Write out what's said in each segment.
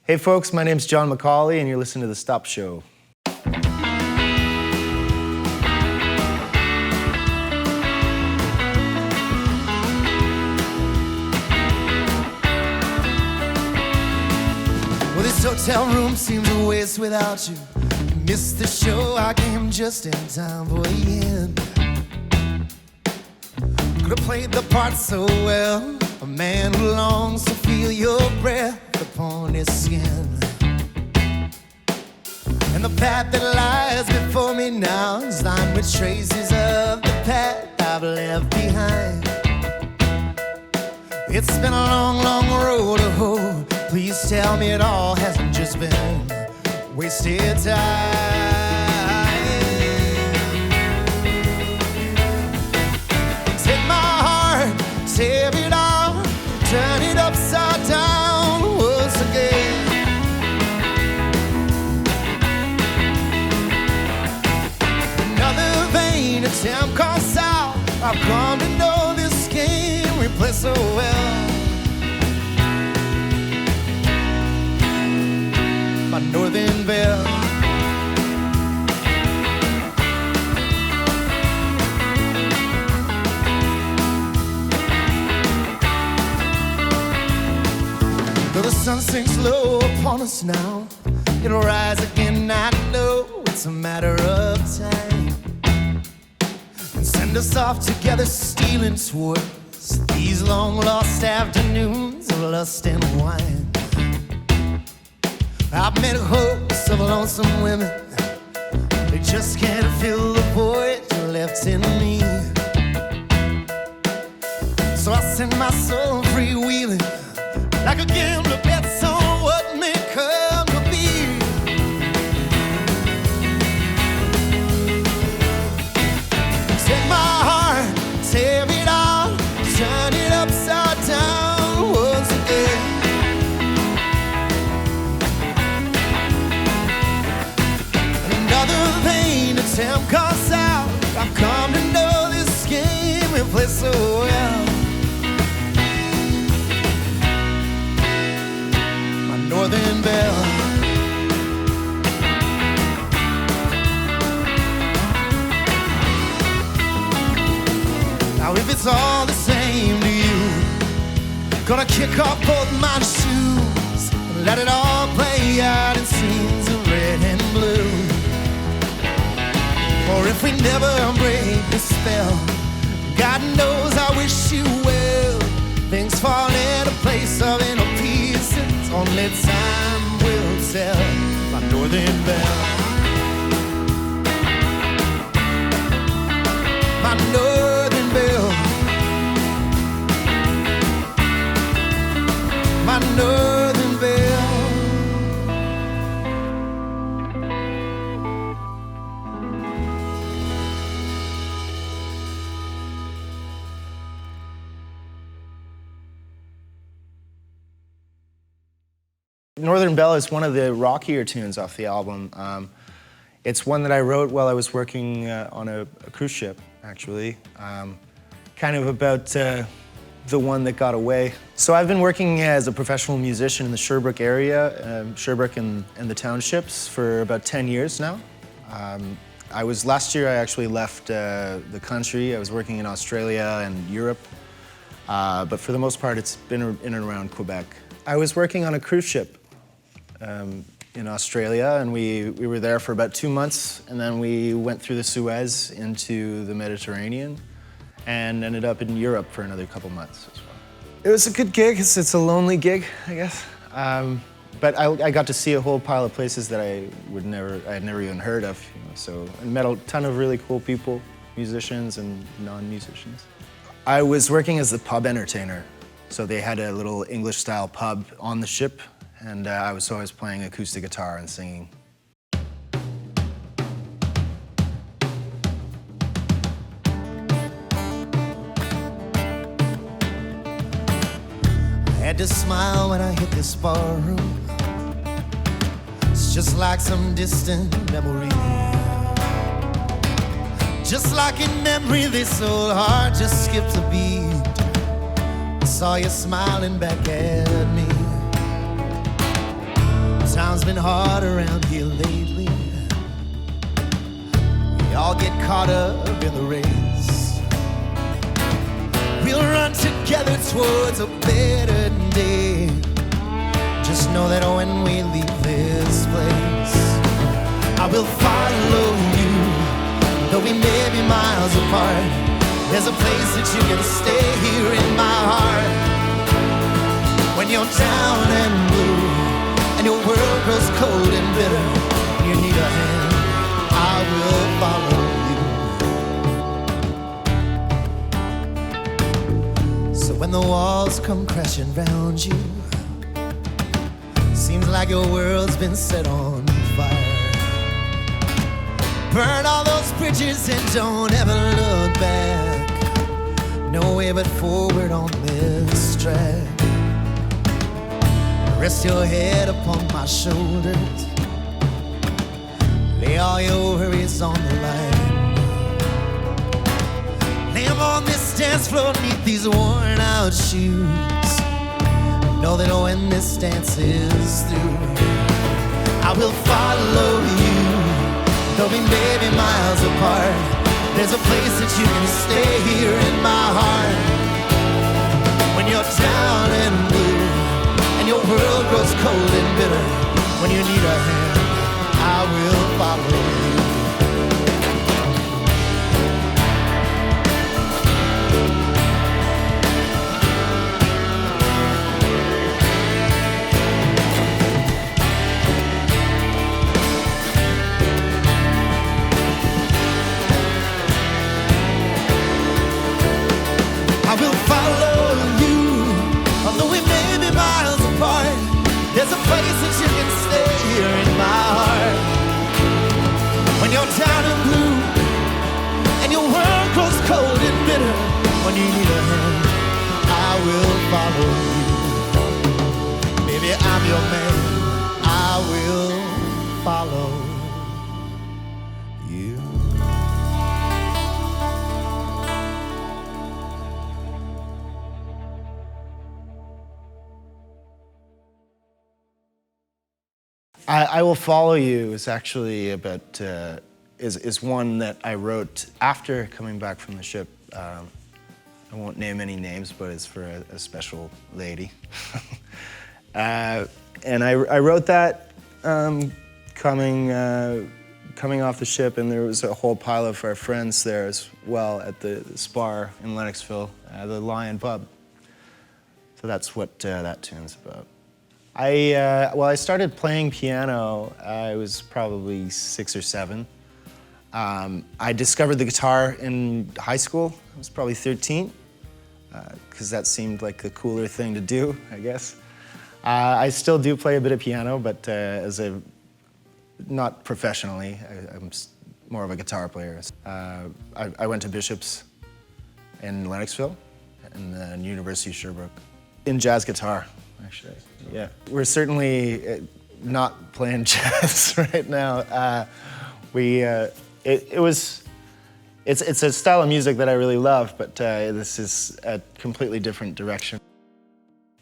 Hey folks, my name's Jon MacAulay and you're listening to The Stop Show. Well, this hotel room seems a waste without you. Missed the show, I came just in time for the end. Could have played the part so well, a man who longs to feel your breath upon his skin. And the path that lies before me now is lined with traces of the path I've left behind. It's been a long, long road to hoe. Please tell me it all hasn't just been wasted time. Take my heart, tear it out, turn it upside down once again. Another vain attempt calls out. I've come to know this game we play so well. My northern belle. Though the sun sinks low upon us now, it'll rise again, I know it's a matter of time. And send us off together, stealing towards these long lost afternoons of lust and wine. I've met hosts of lonesome women, they just can't fill the void left in me. So I send my soul freewheeling like a gambler bets on what may come to be. Take my heart, tear it out, turn it upside down once again. Another vain attempt calls out. I've come to know this game we play so well. My northern belle. Now if it's all the same to you, gonna kick off both my shoes and let it all play out in scenes of red and blue. Or if we never break the spell, God knows I wish you well. Things fall into place of inner peace, it's only time will tell. My northern belle. My northern belle. My northern belle. Northern Belle is one of the rockier tunes off the album. It's one that I wrote while I was working on a cruise ship, actually. Kind of about the one that got away. So I've been working as a professional musician in the Sherbrooke area, Sherbrooke and the Townships, for about 10 years now. Last year I actually left the country. I was working in Australia and Europe, but for the most part it's been in and around Quebec. I was working on a cruise ship in Australia, and we were there for about 2 months, and then we went through the Suez into the Mediterranean and ended up in Europe for another couple months as well. It was a good gig. It's a lonely gig, I guess. But I got to see a whole pile of places that I had never even heard of. You know, so I met a ton of really cool people, musicians and non-musicians. I was working as the pub entertainer. So they had a little English-style pub on the ship, and I was always playing acoustic guitar and singing. I had to smile when I hit this bar room. It's just like some distant memory. Just like in memory, this old heart just skipped a beat. I saw you smiling back at me. Time's been hard around here lately. We all get caught up in the race. We'll run together towards a better day. Just know that when we leave this place, I will follow you. Though we may be miles apart, there's a place that you can stay here in my heart. When you're down and blue and your world grows cold and bitter, you need a hand, I will follow you. So when the walls come crashing round you, seems like your world's been set on fire. Burn all those bridges and don't ever look back. No way but forward on this track. Rest your head upon my shoulders. Lay all your worries on the line. Lay 'em on this dance floor neath these worn out shoes. Know that when this dance is through, I will follow you. Though we may be miles apart, there's a place that you can stay here in my heart. When you're down and blue and your world grows cold and bitter, when you need a hand, I will follow you. I will follow you, although we may be miles apart. There's a place that you can stay here in my heart. When you're down and blue and your world grows cold and bitter, when you need a hand, I will follow you. Baby, I'm your man, I will follow you. I Will Follow You is actually about, is one that I wrote after coming back from the ship. I won't name any names, but it's for a special lady. And I wrote that coming off the ship, and there was a whole pile of our friends there as well at the Spar in Lennoxville, the Lion Pub. So that's what that tune's about. I started playing piano, I was probably 6 or 7. I discovered the guitar in high school. I was probably 13, because that seemed like the cooler thing to do, I guess. I still do play a bit of piano, but not professionally. I'm more of a guitar player. I went to Bishop's in Lennoxville and then University of Sherbrooke in jazz guitar, actually. Yeah, we're certainly not playing jazz right now. It's a style of music that I really love, but this is a completely different direction.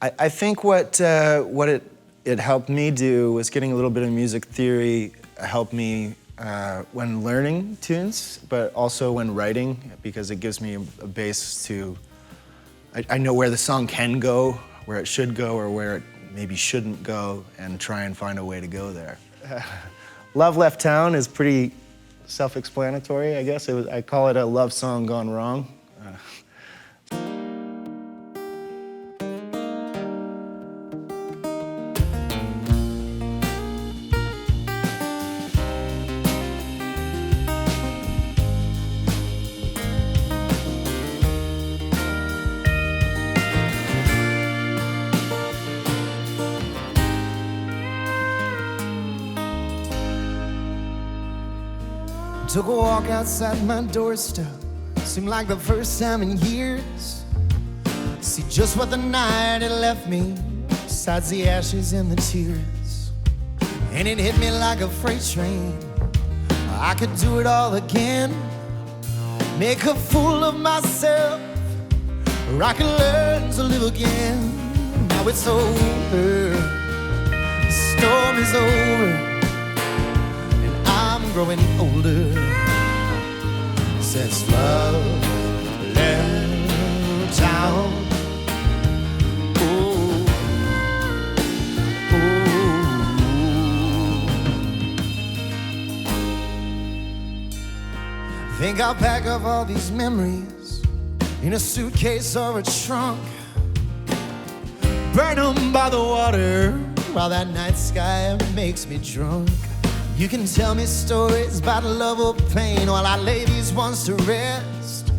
I think what it helped me do was getting a little bit of music theory helped me when learning tunes, but also when writing, because it gives me a base to, I know where the song can go, where it should go, or where it maybe shouldn't go, and try and find a way to go there. Love Left Town is pretty self-explanatory, I guess. I call it a love song gone wrong. Took a walk outside my doorstep. Seemed like the first time in years. See just what the night had left me, besides the ashes and the tears. And it hit me like a freight train. I could do it all again. Make a fool of myself, or I can learn to live again. Now it's over. storm is over and I'm growing older since love left town. Think I'll pack up all these memories in a suitcase or a trunk, burn them by the water while that night sky makes me drunk. You can tell me stories about love or pain while I lay these ones to rest.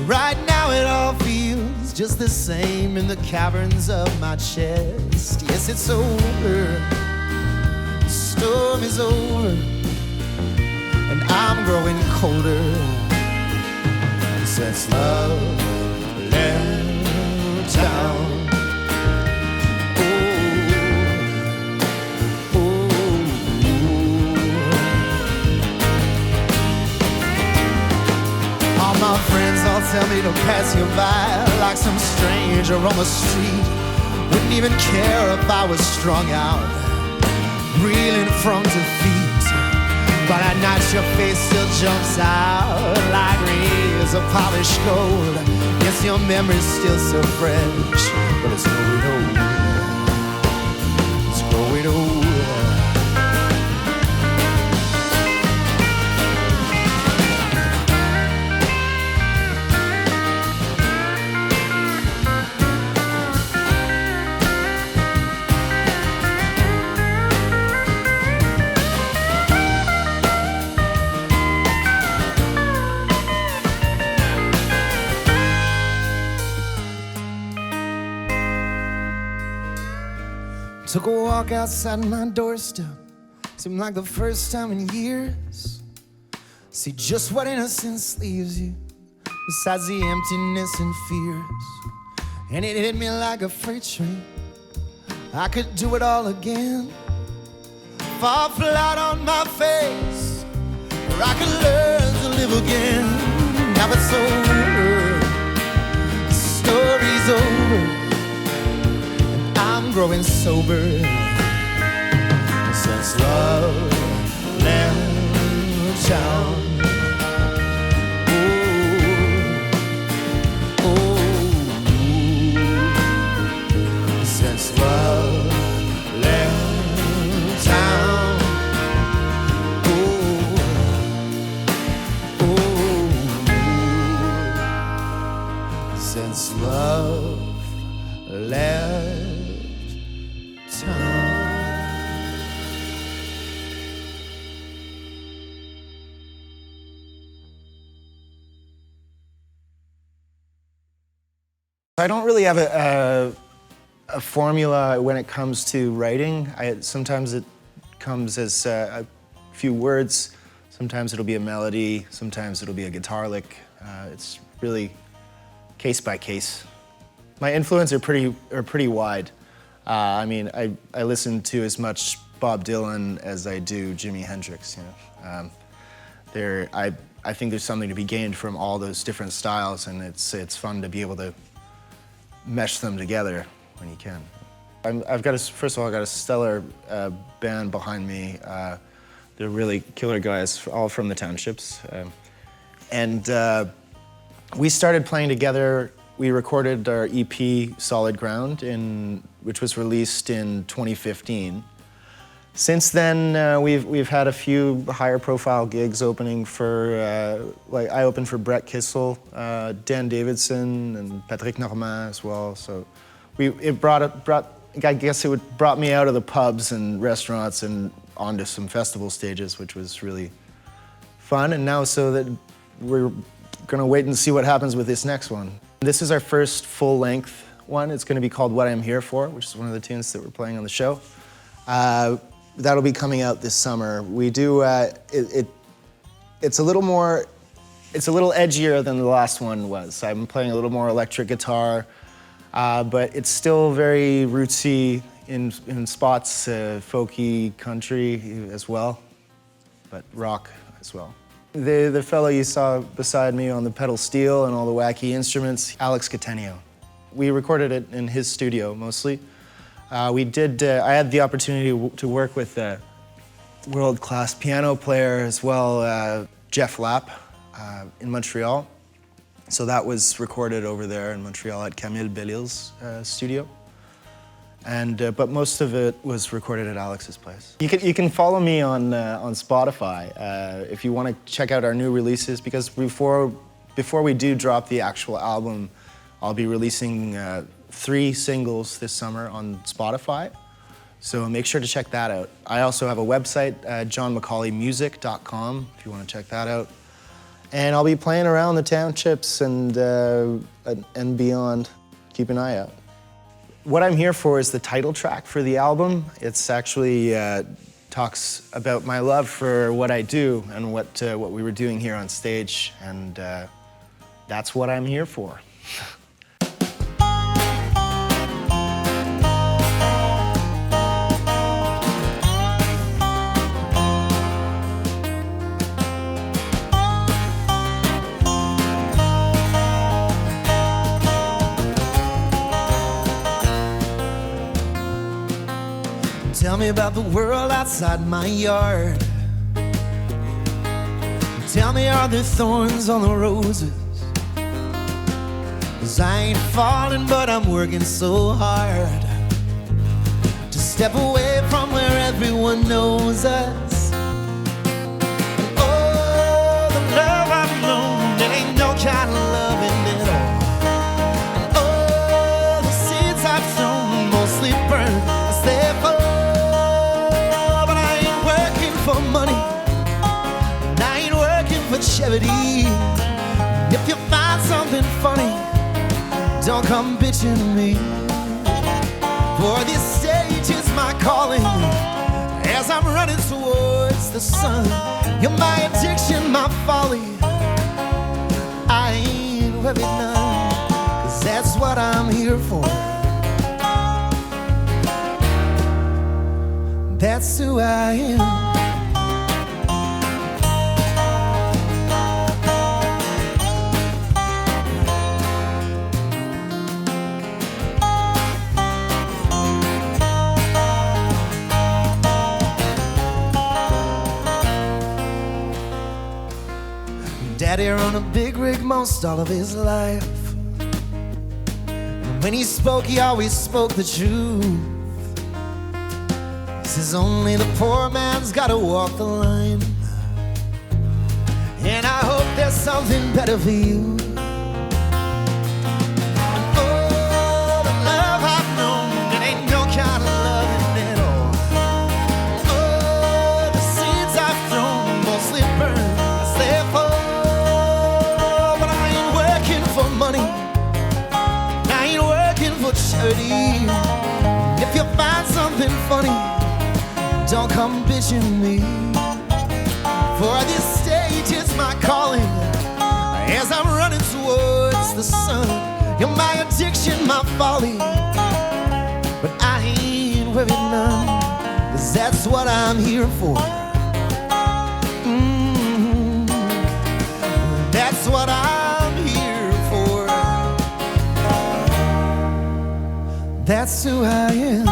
Right now it all feels just the same in the caverns of my chest. Yes, it's over, the storm is over, and I'm growing colder since love left town. All my friends all tell me to pass you by like some stranger on the street. Wouldn't even care if I was strung out, reeling from defeat. But at night your face still jumps out like rays of polished gold. Yes, your memory's still so fresh, but it's growing old. It's growing old. Took a walk outside my doorstep, seemed like the first time in years. See just what innocence leaves you, besides the emptiness and fears. And it hit me like a freight train, I could do it all again. Fall flat on my face, or I could learn to live again. Now it's over, the story's over, I'm growing sober since love left town. Ooh, ooh, since love left town. Ooh, ooh, since love left. I don't really have a formula when it comes to writing. Sometimes it comes as a few words, sometimes it'll be a melody, sometimes it'll be a guitar lick. It's really case by case. My influences are pretty wide. I mean, I listen to as much Bob Dylan as I do Jimi Hendrix. You know, I think there's something to be gained from all those different styles, and it's fun to be able to mesh them together when you can. First of all, I got a stellar band behind me. They're really killer guys, all from the townships. And we started playing together. We recorded our EP, Solid Ground, which was released in 2015. Since then, we've had a few higher profile gigs opening for, like I opened for Brett Kissel, Dan Davidson, and Patrick Normand as well. So it brought me out of the pubs and restaurants and onto some festival stages, which was really fun. And now so that we're gonna wait and see what happens with this next one. This is our first full-length one. It's gonna be called What I'm Here For, which is one of the tunes that we're playing on the show. That'll be coming out this summer. We do, it's a little edgier than the last one was. I'm playing a little more electric guitar, but it's still very rootsy in spots, folky country as well, but rock as well. The fellow you saw beside me on the pedal steel and all the wacky instruments, Alex Catenio. We recorded it in his studio mostly. I had the opportunity to work with a world-class piano player as well, Jeff Lapp, in Montreal. So that was recorded over there in Montreal at Camille Bellil's studio. But most of it was recorded at Alex's place. You can follow me on Spotify if you want to check out our new releases, because before we do drop the actual album, I'll be releasing 3 singles this summer on Spotify. So make sure to check that out. I also have a website, jonmacaulaymusic.com, if you want to check that out. And I'll be playing around the townships and beyond. Keep an eye out. What I'm Here For is the title track for the album. It's actually talks about my love for what I do and what we were doing here on stage, and that's what I'm here for. Tell me about the world outside my yard. Tell me, are there thorns on the roses? 'Cause I ain't falling, but I'm working so hard to step away from where everyone knows us. And oh, the love I've known, there ain't no kind of loving at all. And oh, the seeds I've sown mostly burn as they fall. For money, and I ain't working for charity. If you find something funny, don't come bitching to me. For this stage is my calling. As I'm running towards the sun, you're my addiction, my folly. I ain't worried none, 'cause that's what I'm here for. That's who I am. Daddy run a big rig most all of his life. And when he spoke, he always spoke the truth. He says only the poor man's gotta walk the line. And I hope there's something better for you. And oh, the love I've known, it ain't no kind of loving at all. Oh, the seeds I've thrown mostly burn as they fall. Money, I ain't working for charity. If you find something funny, don't come bitching to me. For this stage is my calling. As I'm running towards the sun, you're my addiction, my folly. But I ain't worried none, 'cause that's what I'm here for. That's what I'm here for. That's who I am.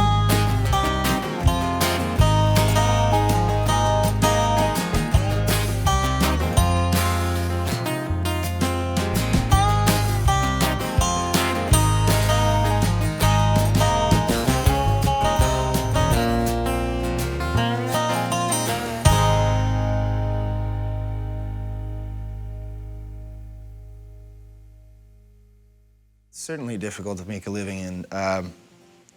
Certainly difficult to make a living in,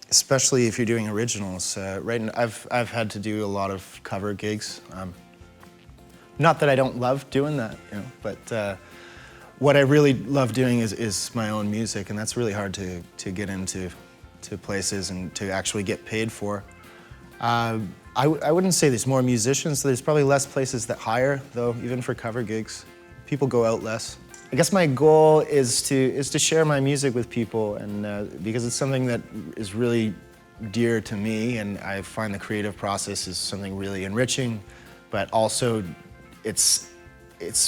especially if you're doing originals. Right now, I've had to do a lot of cover gigs. Not that I don't love doing that, you know, but what I really love doing is my own music, and that's really hard to get into places and to actually get paid for. I wouldn't say there's more musicians. There's probably less places that hire, though, even for cover gigs. People go out less. I guess my goal is to share my music with people, and because it's something that is really dear to me, and I find the creative process is something really enriching, but also it's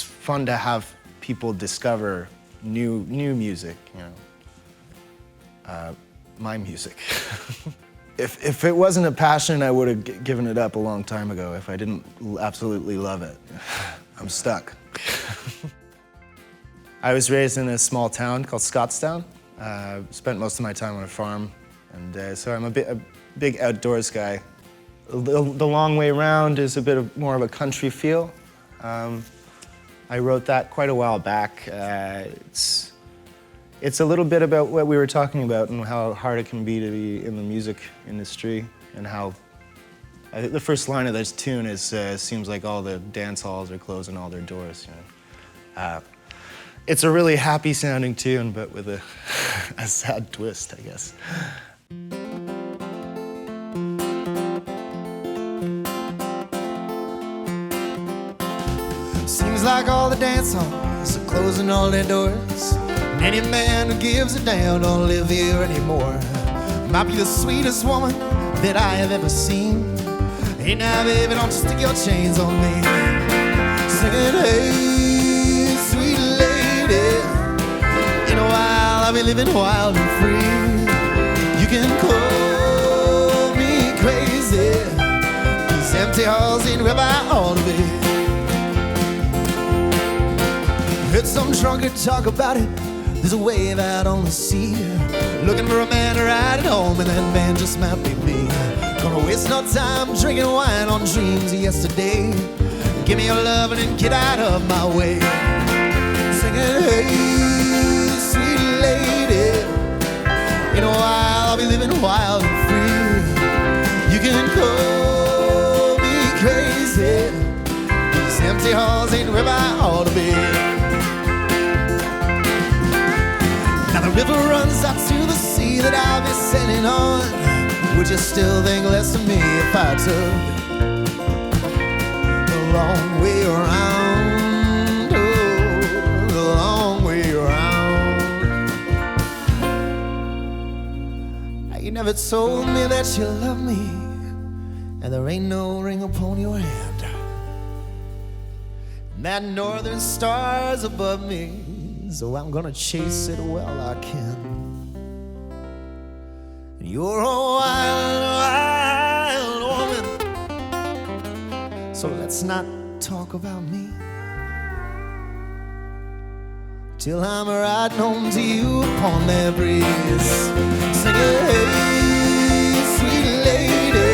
fun to have people discover new music, you know, my music. If it wasn't a passion, I would have given it up a long time ago if I didn't absolutely love it. I'm stuck. I was raised in a small town called Scotstown. Spent most of my time on a farm, and so I'm a big outdoors guy. The long way round is a bit more of a country feel. I wrote that quite a while back. It's a little bit about what we were talking about and how hard it can be to be in the music industry, and how I think the first line of this tune is seems like all the dance halls are closing all their doors. You know? It's a really happy sounding tune, but with a sad twist, I guess. Seems like all the dance halls are closing all their doors. And any man who gives a damn don't live here anymore. Might be the sweetest woman that I have ever seen. Hey now baby, don't you stick your chains on me. Singing, hey, sweet lady, in a while I'll be living wild and free. You can call me crazy. These empty halls ain't where I ought to be. Heard some drunkard talk about it. There's a wave out on the sea, looking for a man to ride it home, and that man just might be me. Gonna waste no time drinking wine on dreams of yesterday. Give me your love and then get out of my way. Singing, hey, sweet lady, in a while I'll be living wild and free. You can call me crazy. These empty halls ain't where I ought to be. Now the river runs out to the sea that I'll be sailing on. Would you still think less of me if I took the long way around? Oh, the long way around. Now you never told me that you love me, and there ain't no ring upon your hand. And that northern star's above me, so I'm gonna chase it well I can. You're a wild, wild woman, so let's not talk about me till I'm riding home to you upon that breeze. Singing, hey, sweet lady,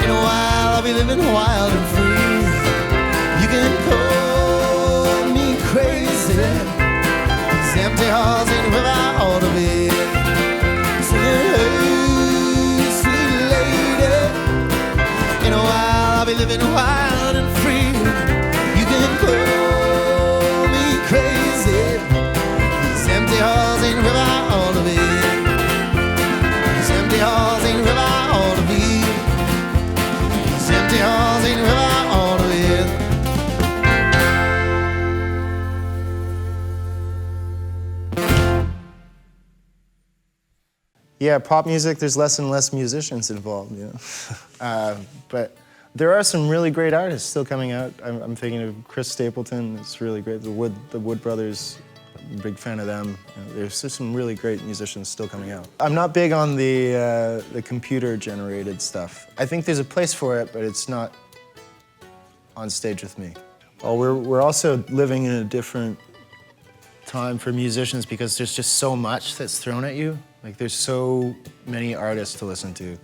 in a while I'll be living wild and free. You can call me crazy. These empty halls ain't where I ought to be. Hey, sweet lady, in a while I'll be living wild and free. You can call me crazy. These empty halls ain't where I ought to be. These empty halls ain't where I ought to be. These empty halls ain't where I ought to be. Yeah, pop music, there's less and less musicians involved, you know. But there are some really great artists still coming out. I'm thinking of Chris Stapleton, it's really great. The Wood Brothers, I'm a big fan of them. You know, there's just some really great musicians still coming out. I'm not big on the computer-generated stuff. I think there's a place for it, but it's not on stage with me. Well, we're also living in a different time for musicians because there's just so much that's thrown at you. Like, there's so many artists to listen to,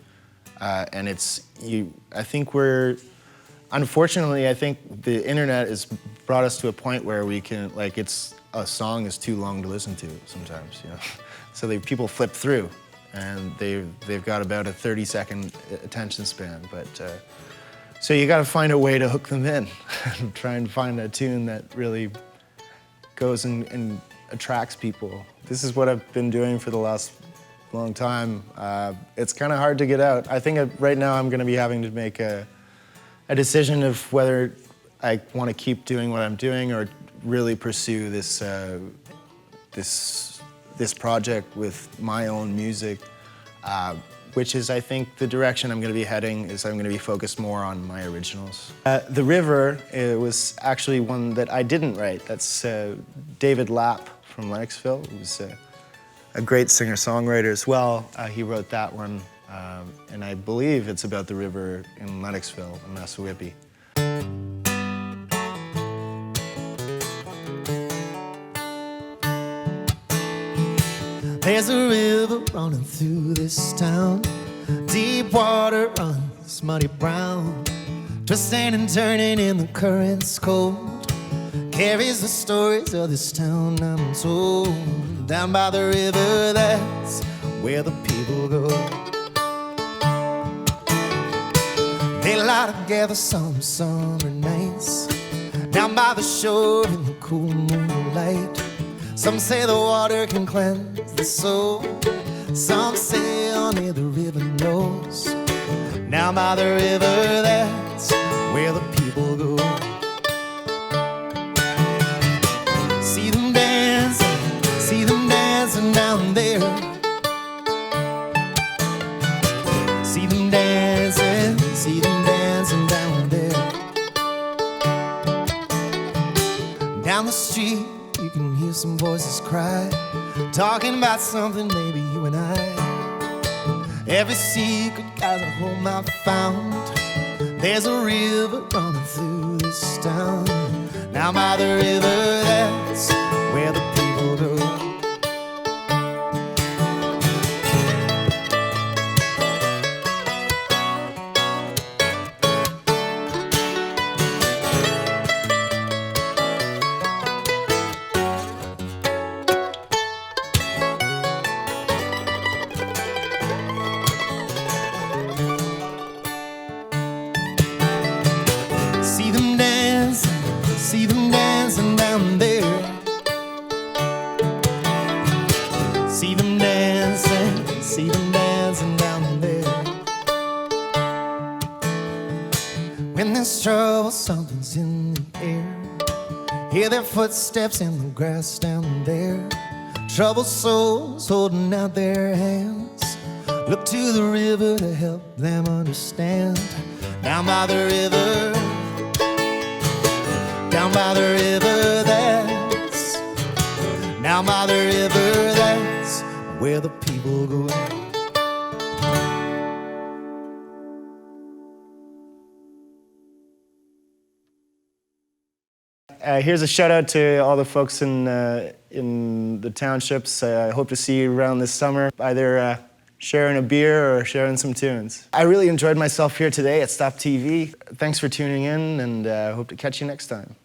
and I think unfortunately, I think the internet has brought us to a point where we can, like, a song is too long to listen to sometimes, you know? So people flip through, and they've got about a 30-second attention span, but, so you gotta find a way to hook them in, and try and find a tune that really goes and attracts people. This is what I've been doing for the last long time. It's kind of hard to get out. I think right now I'm going to be having to make a decision of whether I want to keep doing what I'm doing or really pursue this project with my own music, which is, I think, the direction I'm going to be heading. Is I'm going to be focused more on my originals. The River was actually one that I didn't write. That's David Lapp from Lennoxville, who's a great singer-songwriter as well. He wrote that one. And I believe it's about the river in Lennoxville, in Massawippi. There's a river running through this town. Deep water runs muddy brown, twisting and turning in the currents cold. Carries the stories of this town untold. Down by the river, that's where the people go. They lie together some summer nights, down by the shore in the cool moonlight. Some say the water can cleanse the soul. Some say only the river knows. Down by the river, that's where the people go. See them dancing down there. See them dancing down there. Down the street, you can hear some voices cry, talking about something maybe you and I. Every secret guy's a home I've found. There's a river running through this town. Now by the river, that's where the people go. See them dancing down there. See them dancing down there. When there's trouble, something's in the air. Hear their footsteps in the grass down there. Troubled souls holding out their hands. Look to the river to help them understand. Down by the river, down by the river, that's down by the river, that's where the people go. Here's a shout out to all the folks in the townships. I hope to see you around this summer, either sharing a beer or sharing some tunes. I really enjoyed myself here today at Stop TV. Thanks for tuning in, and I hope to catch you next time.